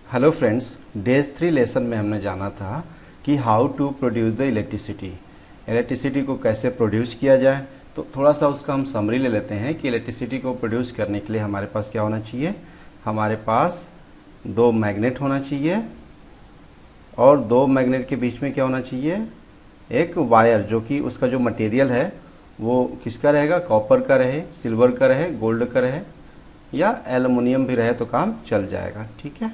Hello friends, days 3 lesson में हमने जाना था कि how to produce the electricity. Electricity को कैसे प्रोड्यूस किया जाए। तो थोड़ा सा उसका हम समरी ले लेते हैं कि इलेक्ट्रिसिटी को प्रोड्यूस करने के लिए हमारे पास क्या होना चाहिए। हमारे पास दो मैग्नेट होना चाहिए और दो मैग्नेट के बीच में क्या होना चाहिए, एक वायर, जो कि उसका जो मटेरियल है वो किसका रहेगा, कॉपर का रहे, सिल्वर का रहे, गोल्ड का रहे या एल्युमिनियम भी रहे तो काम चल जाएगा। ठीक है,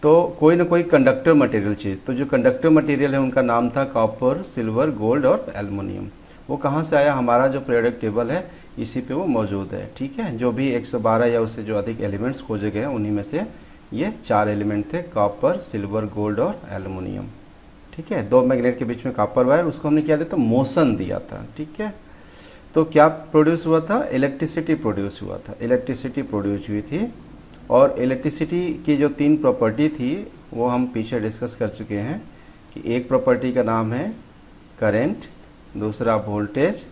तो कोई ना कोई कंडक्टर मटेरियल चाहिए। तो जो कंडक्टर मटेरियल है उनका नाम था कॉपर, सिल्वर, गोल्ड और एल्युमिनियम। वो कहाँ से आया, हमारा जो पीरियोडिक टेबल है इसी पे वो मौजूद है। ठीक है, जो भी 112 या उससे जो अधिक एलिमेंट्स खोजे गए उन्हीं में से ये 4 एलिमेंट थे, कॉपर, सिल्वर, गोल्ड और एल्युमिनियम। ठीक है, दो मैग्नेट के बीच में कॉपर वायर, उसको हमने क्या दिया था, मोशन दिया था। ठीक है, तो क्या प्रोड्यूस हुआ था, इलेक्ट्रिसिटी प्रोड्यूस हुआ था, इलेक्ट्रिसिटी प्रोड्यूस हुई थी। और इलेक्ट्रिसिटी की जो 3 प्रॉपर्टी थी वो हम पीछे डिस्कस कर चुके हैं कि एक प्रॉपर्टी का नाम है करंट, दूसरा वोल्टेज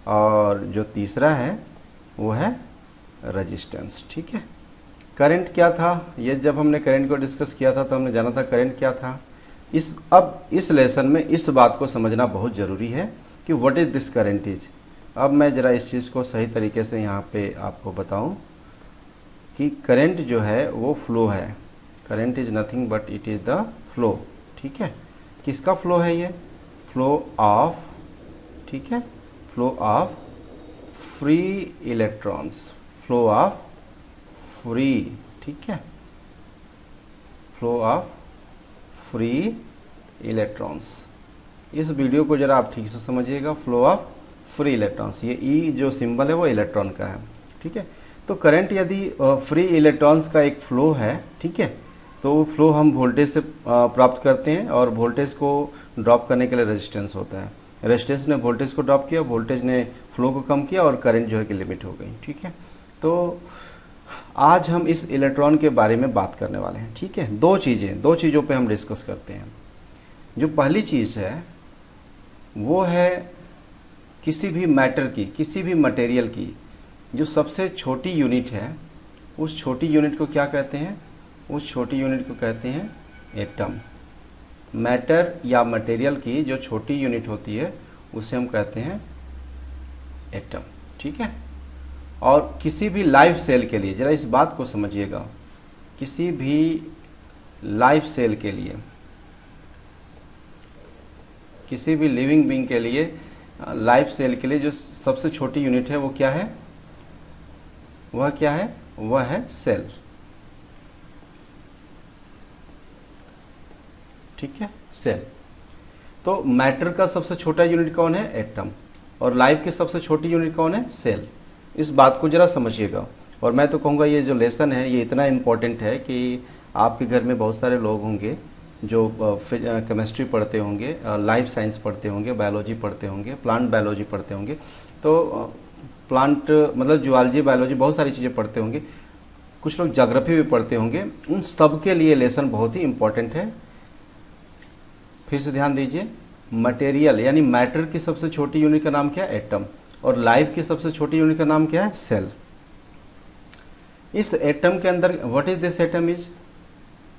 और जो तीसरा है वो है रेजिस्टेंस। ठीक है, करंट क्या था, ये जब हमने करंट को डिस्कस किया था तो हमने जाना था करंट क्या था। अब इस लेसन में इस बात को समझना बहुत ज़रूरी है कि what is this current is. अब मैं ज़रा इस चीज़ को सही तरीके से यहाँ पे आपको बताऊँ कि करंट जो है वो फ्लो है। Current is nothing but it is the flow. ठीक है, किसका फ्लो है ये, फ्लो ऑफ, ठीक है, flow of free electrons, flow of free, ठीक है, फ्लो ऑफ फ्री इलेक्ट्रॉन्स। इस वीडियो को जरा आप ठीक से समझिएगा, फ्लो ऑफ फ्री इलेक्ट्रॉन्स, ये ई जो सिंबल है वो इलेक्ट्रॉन का है। ठीक है, तो करंट यदि फ्री इलेक्ट्रॉन्स का एक फ्लो है, ठीक है, तो वो फ्लो हम वोल्टेज से प्राप्त करते हैं और वोल्टेज को ड्रॉप करने के लिए रेजिस्टेंस होता है। रेजिस्टेंस ने वोल्टेज को ड्रॉप किया, वोल्टेज ने फ्लो को कम किया और करंट जो है कि लिमिट हो गई। ठीक है, तो आज हम इस इलेक्ट्रॉन के बारे में बात करने वाले हैं। ठीक है, दो चीज़ों पे हम डिस्कस करते हैं। जो पहली चीज़ है वो है किसी भी मैटर की, किसी भी मटेरियल की जो सबसे छोटी यूनिट है, उस छोटी यूनिट को क्या कहते हैं, उस छोटी यूनिट को कहते हैं एटम। मैटर या मटेरियल की जो छोटी यूनिट होती है उसे हम कहते हैं एटम। ठीक है, और किसी भी लाइव सेल के लिए, जरा इस बात को समझिएगा, किसी भी लाइव सेल के लिए, किसी भी लिविंग बीइंग के लिए, लाइव सेल के लिए जो सबसे छोटी यूनिट है वो क्या है, वह क्या है, वह है सेल। ठीक है, सेल। तो मैटर का सबसे छोटा यूनिट कौन है, एटम, और लाइफ की सबसे छोटी यूनिट कौन है, सेल। इस बात को जरा समझिएगा। और मैं तो कहूँगा ये जो लेसन है ये इतना इम्पोर्टेंट है कि आपके घर में बहुत सारे लोग होंगे जो केमिस्ट्री पढ़ते होंगे, लाइफ साइंस पढ़ते होंगे, बायोलॉजी पढ़ते होंगे, प्लांट बायोलॉजी पढ़ते होंगे, तो प्लांट मतलब जूलॉजी, बायोलॉजी, बहुत सारी चीज़ें पढ़ते होंगे, कुछ लोग ज्योग्राफी भी पढ़ते होंगे। उन सब के लिए लेसन बहुत ही इंपॉर्टेंट है। फिर से ध्यान दीजिए, मटेरियल यानी मैटर की सबसे छोटी यूनिट का नाम क्या है, एटम, और लाइफ की सबसे छोटी यूनिट का नाम क्या है, सेल। इस एटम के अंदर what is this atom is,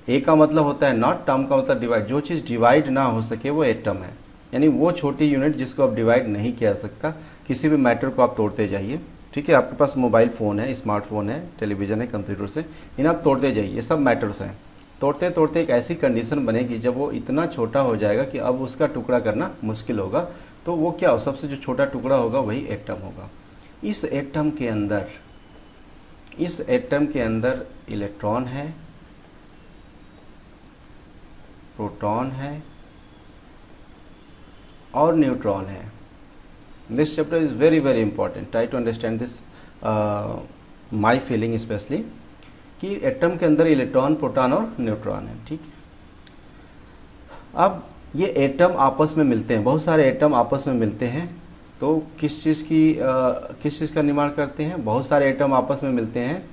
A का मतलब होता है नॉट, टर्म का मतलब डिवाइड, जो चीज़ डिवाइड ना हो सके वो एटम है, यानी वो छोटी यूनिट जिसको आप डिवाइड नहीं किया सकता। किसी भी मैटर को आप तोड़ते जाइए, ठीक है, आपके पास मोबाइल फ़ोन है, स्मार्टफोन है, टेलीविज़न है, कंप्यूटर से, इन्हें आप तोड़ते जाइए, ये सब मैटर्स हैं। तोड़ते तोड़ते एक ऐसी कंडीशन बनेगी जब वो इतना छोटा हो जाएगा कि अब उसका टुकड़ा करना मुश्किल होगा, तो वो क्या हो, सबसे जो छोटा टुकड़ा होगा वही एटम होगा। इस एटम के अंदर, इस एटम के अंदर इलेक्ट्रॉन है, प्रोटॉन है और न्यूट्रॉन है। This chapter is very very important, try to understand this my feeling specially, कि एटम के अंदर इलेक्ट्रॉन, प्रोटॉन और न्यूट्रॉन है। ठीक है, अब ये एटम आपस में मिलते हैं, बहुत सारे एटम आपस में मिलते हैं, तो किस चीज़ का निर्माण करते हैं, बहुत सारे एटम आपस में मिलते हैं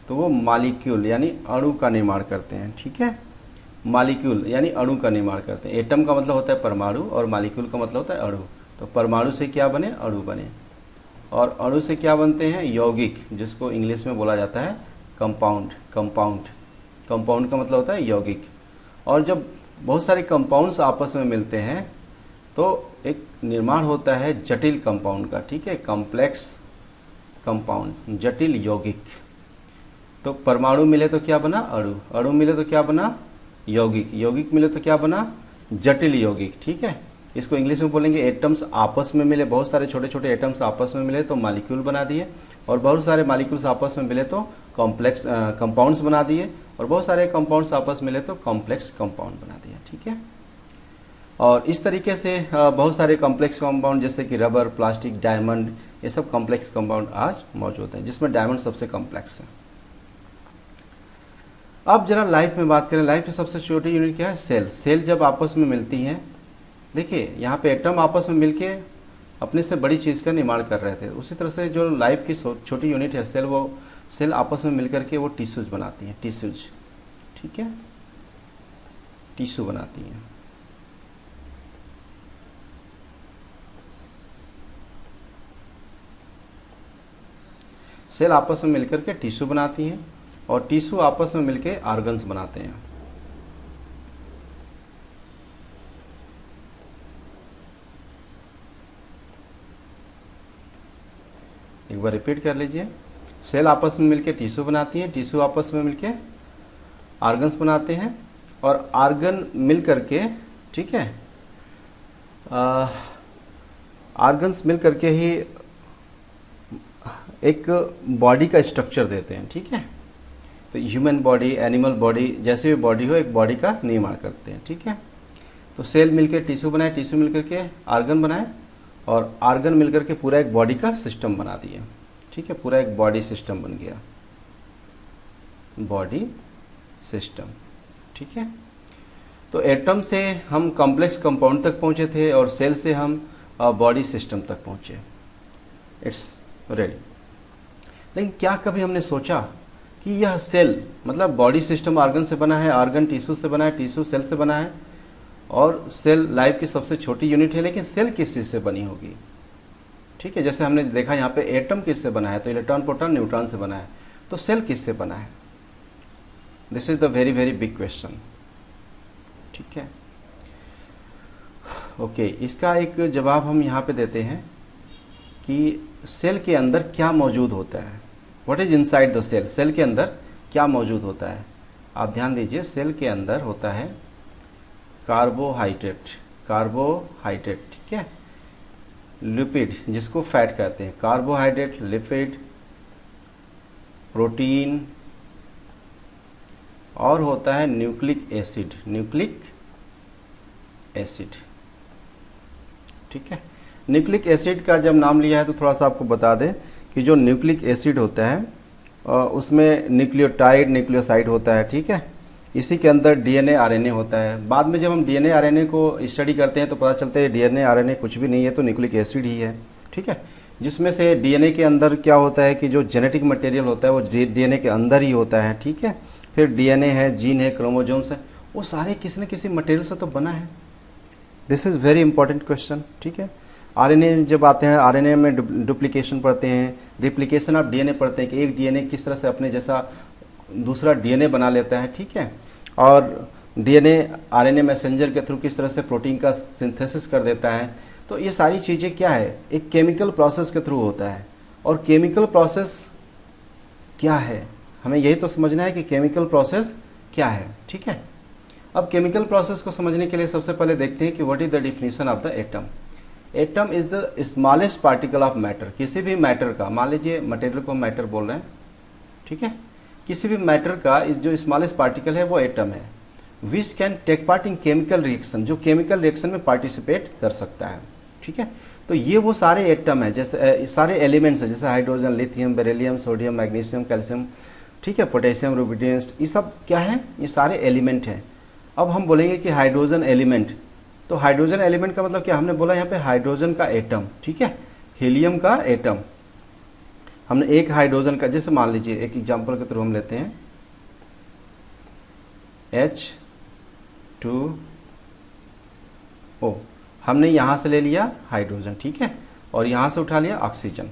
तो वो मॉलिक्यूल यानी अणु का निर्माण करते हैं। ठीक है, मॉलिक्यूल यानी अणु का निर्माण करते हैं। एटम का मतलब होता है परमाणु और मॉलिक्यूल का मतलब होता है अणु। तो परमाणु से क्या बने, अणु बने, और अणु से क्या बनते हैं, यौगिक, जिसको इंग्लिश में बोला जाता है कंपाउंड। कंपाउंड का मतलब होता है यौगिक। और जब बहुत सारे कंपाउंड्स आपस में मिलते हैं तो एक निर्माण होता है जटिल कंपाउंड का, ठीक है, कॉम्प्लेक्स कंपाउंड, जटिल यौगिक। तो परमाणु मिले तो क्या बना, अणु, अणु मिले तो क्या बना, यौगिक, यौगिक मिले तो क्या बना, जटिल यौगिक, ठीक है। इसको इंग्लिश में बोलेंगे एटम्स आपस में मिले, बहुत सारे छोटे छोटे एटम्स आपस में मिले तो मॉलिक्यूल बना दिए, और बहुत सारे मॉलिक्यूल्स आपस में मिले तो कॉम्प्लेक्स कंपाउंड्स बना दिए, और बहुत सारे कंपाउंड्स आपस मिले तो कॉम्प्लेक्स कंपाउंड बना दिया, ठीक है। और इस तरीके से बहुत सारे कॉम्प्लेक्स कंपाउंड जैसे कि रबर, प्लास्टिक, डायमंड, ये सब कॉम्प्लेक्स कंपाउंड आज मौजूद हैं, जिसमें डायमंड सबसे कॉम्प्लेक्स है। अब जरा लाइफ में बात करें, लाइफ की सबसे छोटी यूनिट क्या है, सेल। सेल जब आपस में मिलती हैं, देखिए यहाँ पे एटम आपस में मिलके अपने से बड़ी चीज़ का निर्माण कर रहे थे, उसी तरह से जो लाइफ की छोटी यूनिट है सेल, वो सेल आपस में मिलकर के वो टिश्यूज बनाती हैं, टिश्यूज, ठीक है, टिश्यू बनाती हैं। सेल आपस में मिलकर के टिश्यू बनाती हैं, और टिश्यू आपस में मिलकर ऑर्गन्स बनाते हैं। एक बार रिपीट कर लीजिए, सेल आपस में मिलकर टिश्यू बनाती हैं, टिश्यू आपस में मिलकर ऑर्गन्स बनाते हैं, और ऑर्गन मिल करके, ठीक है, ऑर्गन्स मिल करके ही एक बॉडी का स्ट्रक्चर देते हैं, ठीक है। तो ह्यूमन बॉडी, एनिमल बॉडी, जैसे भी बॉडी हो, एक बॉडी का निर्माण करते हैं, ठीक है। तो सेल मिलकर टिश्यू बनाए, टिश्यू मिलकर के ऑर्गन बनाए, और ऑर्गन मिलकर के पूरा एक बॉडी का सिस्टम बना दिया, ठीक है, पूरा एक बॉडी सिस्टम बन गया, बॉडी सिस्टम, ठीक है। तो एटम से हम कॉम्प्लेक्स कंपाउंड तक पहुंचे थे, और सेल से हम बॉडी सिस्टम तक पहुंचे। It's ready. लेकिन क्या कभी हमने सोचा कि यह सेल, मतलब बॉडी सिस्टम ऑर्गन से बना है, ऑर्गन टिश्यू से बना है, टिश्यू सेल से बना है, और सेल लाइफ की सबसे छोटी यूनिट है, लेकिन सेल किस चीज़ से बनी होगी, ठीक है। जैसे हमने देखा यहाँ पे एटम किससे बना है, तो इलेक्ट्रॉन, प्रोटॉन, न्यूट्रॉन से बना है, तो सेल किससे बना है। This is the very very big question, ठीक है। ओके, इसका एक जवाब हम यहाँ पे देते हैं कि सेल के अंदर क्या मौजूद होता है, what is inside the cell, cell के अंदर क्या मौजूद होता है। आप ध्यान दीजिए, सेल के अंदर होता है कार्बोहाइड्रेट, कार्बोहाइड्रेट, ठीक है, लिपिड जिसको फैट कहते हैं, कार्बोहाइड्रेट, लिपिड, प्रोटीन, और होता है न्यूक्लिक एसिड, न्यूक्लिक एसिड, ठीक है। न्यूक्लिक एसिड का जब नाम लिया है तो थोड़ा सा आपको बता दें कि जो न्यूक्लिक एसिड होता है उसमें न्यूक्लियोटाइड, न्यूक्लियोसाइड होता है, ठीक है। इसी के अंदर डीएनए, आरएनए होता है। बाद में जब हम डीएनए, आरएनए को स्टडी करते हैं तो पता चलता है डीएनए, आरएनए कुछ भी नहीं है, तो न्यूक्लिक एसिड ही है, ठीक है। जिसमें से डीएनए के अंदर क्या होता है कि जो जेनेटिक मटेरियल होता है वो डीएनए के अंदर ही होता है, ठीक है। फिर डीएनए है, जीन है, क्रोमोजोम्स है, वो सारे किसी न किसी मटेरियल से तो बना है। This is very important question, ठीक है। आरएनए जब आते हैं, आरएनए में डुप्लीकेशन पढ़ते हैं, रिप्लिकेशन ऑफ डीएनए पढ़ते हैं कि एक डीएनए किस तरह से अपने जैसा दूसरा डीएनए बना लेता है, ठीक है। और डीएनए आरएनए मैसेंजर के थ्रू किस तरह से प्रोटीन का सिंथेसिस कर देता है। तो ये सारी चीज़ें क्या है, एक केमिकल प्रोसेस के थ्रू होता है। और केमिकल प्रोसेस क्या है, हमें यही तो समझना है कि केमिकल प्रोसेस क्या है, ठीक है। अब केमिकल प्रोसेस को समझने के लिए सबसे पहले देखते हैं कि what is the definition of the atom. Atom is the smallest particle of matter, किसी भी मैटर का, मान लीजिए मटेरियल को मैटर बोल रहे हैं, ठीक है, किसी भी मैटर का इस जो स्मॉलेस्ट पार्टिकल है वो एटम है, which can take part in chemical reaction, जो केमिकल रिएक्शन में पार्टिसिपेट कर सकता है, ठीक है। तो ये वो सारे एटम है, जैसे सारे एलिमेंट्स है, जैसे hydrogen, lithium, beryllium, sodium, magnesium, calcium, ठीक है, पोटेशियम, रुबिडियम, ये सब क्या है, ये सारे एलिमेंट हैं। अब हम बोलेंगे कि हाइड्रोजन एलिमेंट, तो हाइड्रोजन एलिमेंट का मतलब क्या, हमने बोला यहाँ पे हाइड्रोजन का एटम, ठीक है, हीलियम का एटम। हमने एक हाइड्रोजन का, जैसे मान लीजिए एक एग्जांपल के थ्रू हम लेते हैं H2O, हमने यहाँ से ले लिया हाइड्रोजन, ठीक है, और यहाँ से उठा लिया ऑक्सीजन।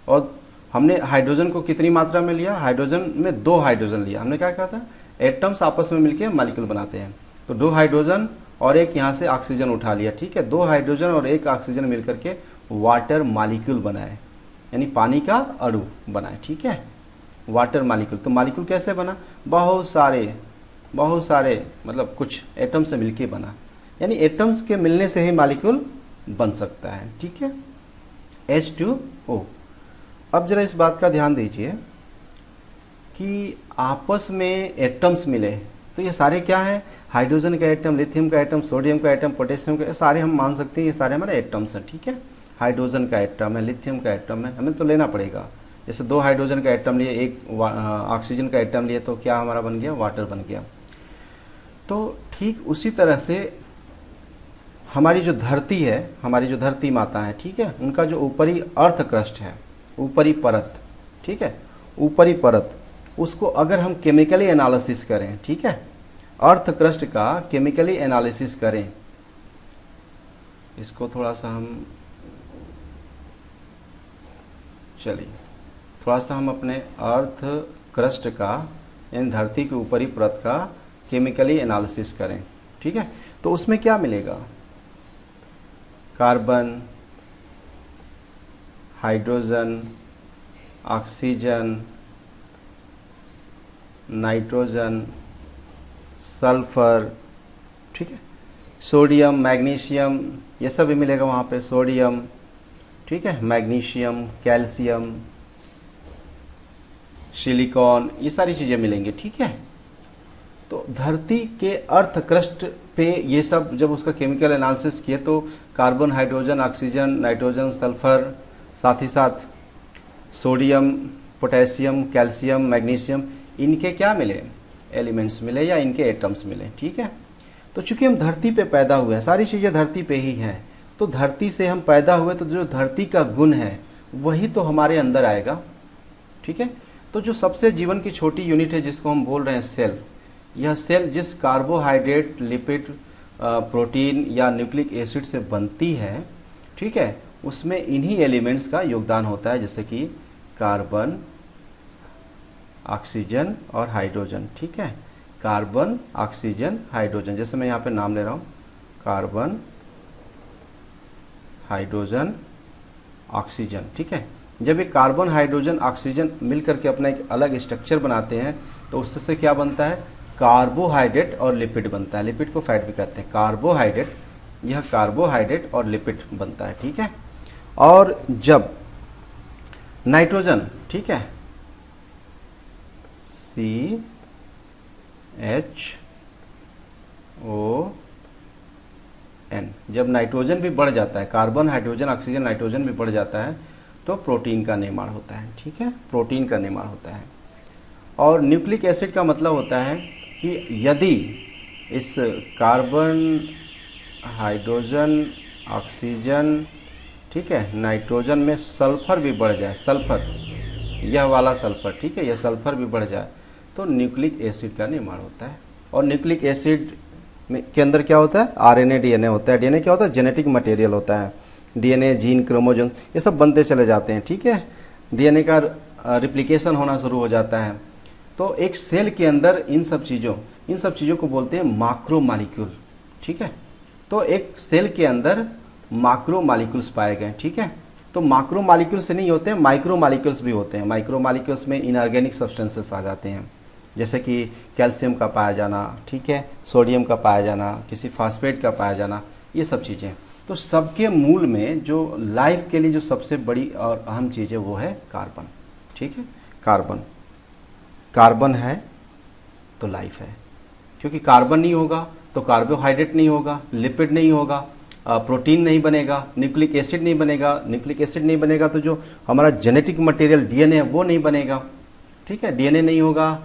और हमने हाइड्रोजन को कितनी मात्रा में लिया, हाइड्रोजन में 2 हाइड्रोजन लिया, हमने क्या कहा था, एटम्स आपस में मिलकर मॉलिक्यूल बनाते हैं। तो 2 हाइड्रोजन और एक यहाँ से ऑक्सीजन उठा लिया, ठीक है, 2 हाइड्रोजन और एक ऑक्सीजन मिलकर के वाटर मॉलिक्यूल बनाए, यानी पानी का अणु बनाए, ठीक है, वाटर मॉलिक्यूल। तो मॉलिक्यूल कैसे बना? बहुत सारे मतलब कुछ एटम से मिलके बना, यानी एटम्स के मिलने से ही मॉलिक्यूल बन सकता है, ठीक है, H2O। अब जरा इस बात का ध्यान दीजिए कि आपस में एटम्स मिले तो ये सारे क्या है? हाइड्रोजन का एटम, लिथियम का एटम, सोडियम का एटम, पोटेशियम का, सारे हम मान सकते हैं ये सारे हमारे एटम्स हैं, ठीक है। हाइड्रोजन का एटम है, लिथियम का एटम है, हमें तो लेना पड़ेगा। जैसे 2 हाइड्रोजन का एटम लिए, एक ऑक्सीजन का एटम लिए, तो क्या हमारा बन गया? वाटर बन गया। तो ठीक उसी तरह से हमारी जो धरती है, हमारी जो धरती माता है, ठीक है, उनका जो ऊपरी अर्थ क्रस्ट है, ऊपरी परत, ठीक है, ऊपरी परत, उसको अगर हम केमिकली एनालिसिस करें, ठीक है, अर्थ क्रस्ट का केमिकली एनालिसिस करें, इसको थोड़ा सा हम अपने अर्थ क्रस्ट का, यानी धरती के ऊपरी परत का केमिकली एनालिसिस करें, ठीक है। तो उसमें क्या मिलेगा? Carbon, hydrogen, oxygen, nitrogen, sulphur, ठीक है, सोडियम, मैग्नीशियम, ये सब भी मिलेगा वहाँ पे, सोडियम, ठीक है, मैग्नीशियम, कैल्शियम, सिलिकॉन, ये सारी चीज़ें मिलेंगी, ठीक है। तो धरती के अर्थ क्रस्ट पे ये सब जब उसका केमिकल एनालिसिस किए तो carbon, hydrogen, oxygen, nitrogen, sulphur, साथ ही साथ सोडियम, पोटेशियम, कैल्शियम, मैग्नीशियम, इनके क्या मिले? एलिमेंट्स मिले या इनके एटम्स मिले, ठीक है। तो चूंकि हम धरती पे पैदा हुए हैं, सारी चीज़ें धरती पे ही हैं, तो धरती से हम पैदा हुए, तो जो धरती का गुण है वही तो हमारे अंदर आएगा, ठीक है। तो जो सबसे जीवन की छोटी यूनिट है जिसको हम बोल रहे हैं सेल, यह सेल जिस कार्बोहाइड्रेट, लिपिड, प्रोटीन या न्यूक्लिक एसिड से बनती है, ठीक है, उसमें इन्हीं एलिमेंट्स का योगदान होता है, जैसे कि कार्बन, ऑक्सीजन और हाइड्रोजन, ठीक है, कार्बन, ऑक्सीजन, हाइड्रोजन, जैसे मैं यहाँ पे नाम ले रहा हूँ, कार्बन, हाइड्रोजन, ऑक्सीजन, ठीक है। जब ये कार्बन, हाइड्रोजन, ऑक्सीजन मिलकर के अपना एक अलग स्ट्रक्चर बनाते हैं तो उससे क्या बनता है? कार्बोहाइड्रेट और लिपिड बनता है। लिपिड को फैट भी कहते हैं। कार्बोहाइड्रेट, यह कार्बोहाइड्रेट और लिपिड बनता है, ठीक है। और जब नाइट्रोजन, ठीक है, CHON, जब नाइट्रोजन भी बढ़ जाता है, कार्बन, हाइड्रोजन, ऑक्सीजन, नाइट्रोजन भी बढ़ जाता है तो प्रोटीन का निर्माण होता है, ठीक है, प्रोटीन का निर्माण होता है। और न्यूक्लिक एसिड का मतलब होता है कि यदि इस कार्बन, हाइड्रोजन, ऑक्सीजन, ठीक है, नाइट्रोजन में सल्फर भी बढ़ जाए, सल्फर, यह वाला सल्फर, ठीक है, यह सल्फर भी बढ़ जाए तो न्यूक्लिक एसिड का निर्माण होता है। और न्यूक्लिक एसिड के अंदर क्या होता है? आरएनए, डीएनए होता है। डीएनए क्या होता है? जेनेटिक मटेरियल होता है। डीएनए, जीन, क्रोमोसोम, ये सब बनते चले जाते हैं, ठीक है। डीएनए का रिप्लिकेशन होना शुरू हो जाता है। तो एक सेल के अंदर इन सब चीज़ों को बोलते हैं माक्रो मॉलिक्यूल, ठीक है। तो एक सेल के अंदर माक्रो मॉलिक्यूल्स पाए गए, ठीक है। तो माक्रो मॉलिक्यूल्स नहीं होते हैं, माइक्रो मॉलिक्यूल्स भी होते हैं। माइक्रो मॉलिक्यूल्स में इनऑर्गेनिक सब्सटेंसेस आ जाते हैं, जैसे कि कैल्शियम का पाया जाना, ठीक है, सोडियम का पाया जाना, किसी फास्फेट का पाया जाना, ये सब चीज़ें। तो सबके मूल में जो लाइफ के लिए जो सबसे बड़ी और अहम चीज़ है वो है कार्बन, ठीक है। कार्बन है तो लाइफ है, क्योंकि कार्बन नहीं होगा तो कार्बोहाइड्रेट नहीं होगा, लिपिड नहीं होगा, प्रोटीन नहीं बनेगा, न्यूक्लिक एसिड नहीं बनेगा। न्यूक्लिक एसिड नहीं बनेगा तो जो हमारा जेनेटिक मटेरियल डीएनए है वो नहीं बनेगा, ठीक है। डीएनए नहीं होगा,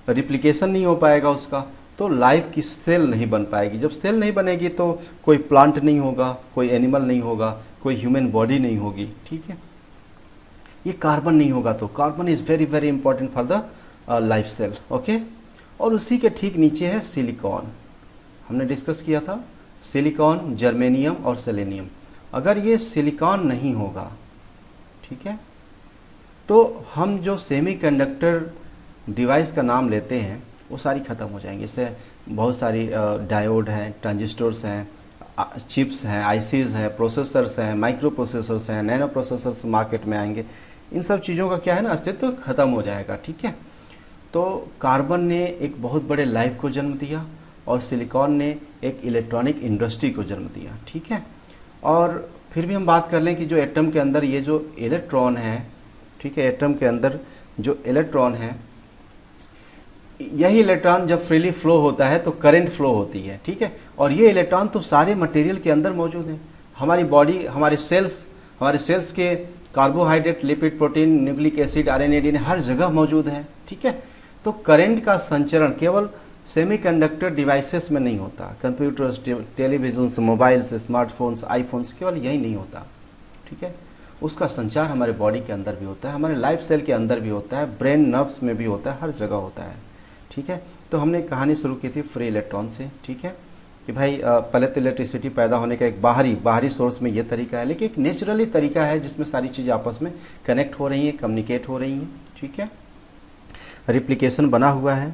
रिप्लिकेशन नहीं हो पाएगा उसका, तो लाइफ की सेल नहीं बन पाएगी। जब सेल नहीं बनेगी तो कोई प्लांट नहीं होगा, कोई एनिमल नहीं होगा, कोई ह्यूमन बॉडी नहीं होगी, ठीक है। ये कार्बन नहीं होगा तो carbon is very very important for the life cell, okay. और उसी के ठीक नीचे है सिलिकॉन, हमने डिस्कस किया था सिलिकॉन, जर्मेनियम और सेलेनियम। अगर ये सिलिकॉन नहीं होगा, ठीक है, तो हम जो सेमीकंडक्टर डिवाइस का नाम लेते हैं वो सारी ख़त्म हो जाएंगी। इससे बहुत सारी डायोड हैं, ट्रांजिस्टर्स हैं, चिप्स हैं, आईसीज हैं, प्रोसेसर्स हैं, माइक्रो प्रोसेसर्स हैं, नैनो प्रोसेसर्स मार्केट में आएंगे। इन सब चीज़ों का क्या है ना, अस्तित्व खत्म हो जाएगा। ठीक है, तो कार्बन ने एक बहुत बड़े लाइफ को जन्म दिया और सिलिकॉन ने एक इलेक्ट्रॉनिक इंडस्ट्री को जन्म दिया। ठीक है, और फिर भी हम बात कर लें कि जो एटम के अंदर ये जो इलेक्ट्रॉन है, ठीक है, एटम के अंदर जो इलेक्ट्रॉन है, यही इलेक्ट्रॉन जब फ्रीली फ्लो होता है तो करंट फ्लो होती है। ठीक है, और ये इलेक्ट्रॉन तो सारे मटेरियल के अंदर मौजूद है। हमारी बॉडी, हमारे सेल्स के carbohydrate, lipid, protein, nucleic acid, RNA, DNA हर जगह मौजूद है। ठीक है, तो करंट का संचरण केवल सेमीकंडक्टर डिवाइसेस में नहीं होता, computers, television, mobiles, smartphones, iPhones, केवल यही नहीं होता। ठीक है, उसका संचार हमारे बॉडी के अंदर भी होता है, हमारे लाइफ सेल के अंदर भी होता है, ब्रेन नर्व्स में भी होता है, हर जगह होता है। ठीक है, तो हमने कहानी शुरू की थी फ्री इलेक्ट्रॉन से। ठीक है, कि भाई पहले तो इलेक्ट्रिसिटी पैदा होने का एक बाहरी सोर्स में ये तरीका है, लेकिन एक नेचुरली तरीका है जिसमें सारी चीज़ें आपस में कनेक्ट हो रही हैं, कम्युनिकेट हो रही हैं। ठीक है, रिप्लिकेशन बना हुआ है।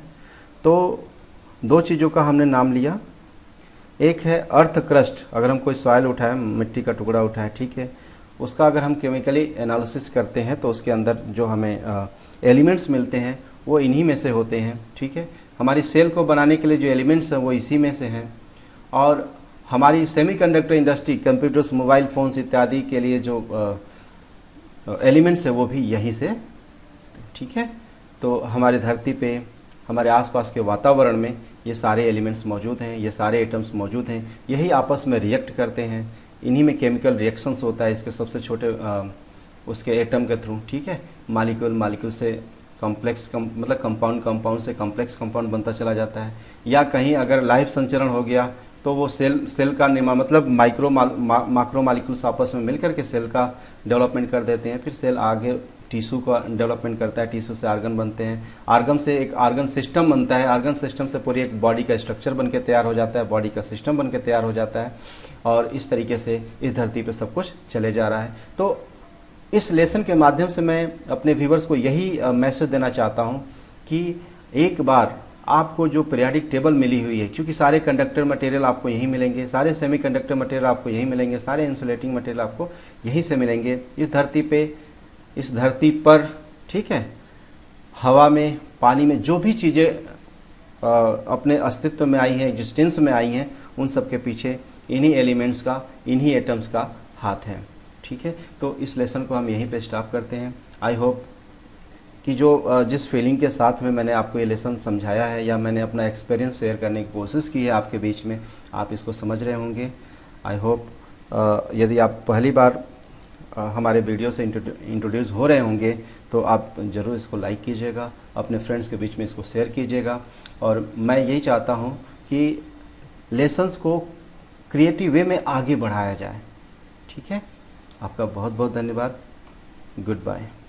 तो दो चीज़ों का हमने नाम लिया, एक है अर्थ क्रस्ट। अगर हम कोई सॉइल उठाएं, मिट्टी का टुकड़ा उठाएं, ठीक है, उसका अगर हम केमिकली एनालिसिस करते हैं तो उसके अंदर जो हमें एलिमेंट्स मिलते हैं वो इन्हीं में से होते हैं। ठीक है, हमारी सेल को बनाने के लिए जो एलिमेंट्स हैं वो इसी में से हैं, और हमारी semiconductor industry, computers, mobile phones इत्यादि के लिए जो एलिमेंट्स है वो भी यहीं से। ठीक है, तो हमारी धरती पे, हमारे आसपास के वातावरण में ये सारे एलिमेंट्स मौजूद हैं, ये सारे एटम्स मौजूद हैं, यही आपस में रिएक्ट करते हैं, इन्हीं में केमिकल रिएक्शंस होता है इसके सबसे छोटे उसके एटम के थ्रू। ठीक है, मालिक्यूल से कॉम्प्लेक्स मतलब कंपाउंड से कॉम्प्लेक्स कंपाउंड बनता चला जाता है, या कहीं अगर लाइफ संचरण हो गया तो वो सेल का निर्माण, मतलब माइक्रो मालिक्यूल्स आपस में मिलकर के सेल का डेवलपमेंट कर देते हैं। फिर सेल आगे टिश्यू का डेवलपमेंट करता है, टिश्यू से आर्गन बनते हैं, आर्गन से एक आर्गन सिस्टम बनता है, आर्गन सिस्टम से पूरी एक बॉडी का स्ट्रक्चर बन के तैयार हो जाता है, बॉडी का सिस्टम बन के तैयार हो जाता है, और इस तरीके से इस धरती पे सब कुछ चले जा रहा है। तो इस लेसन के माध्यम से मैं अपने व्यूवर्स को यही मैसेज देना चाहता हूँ कि एक बार आपको जो पीरियाडिक टेबल मिली हुई है, क्योंकि सारे कंडक्टर मटेरियल आपको यहीं मिलेंगे, सारे सेमीकंडक्टर मटेरियल आपको यहीं मिलेंगे, सारे इंसुलेटिंग मटेरियल आपको यहीं से मिलेंगे इस धरती पर। ठीक है, हवा में, पानी में जो भी चीज़ें अपने अस्तित्व में आई हैं, एग्जिस्टेंस में आई हैं, उन सब के पीछे इन्हीं एलिमेंट्स का, इन्हीं एटम्स का हाथ है। ठीक है, तो इस लेसन को हम यहीं पे स्टॉप करते हैं। आई होप कि जो जिस फीलिंग के साथ में मैंने आपको ये लेसन समझाया है, या मैंने अपना एक्सपीरियंस शेयर करने की कोशिश की है आपके बीच में, आप इसको समझ रहे होंगे। आई होप यदि आप पहली बार हमारे वीडियो से इंट्रोड्यूस हो रहे होंगे तो आप ज़रूर इसको लाइक कीजिएगा, अपने फ्रेंड्स के बीच में इसको शेयर कीजिएगा, और मैं यही चाहता हूँ कि लेसन्स को क्रिएटिव वे में आगे बढ़ाया जाए। ठीक है, आपका बहुत बहुत धन्यवाद। Good bye.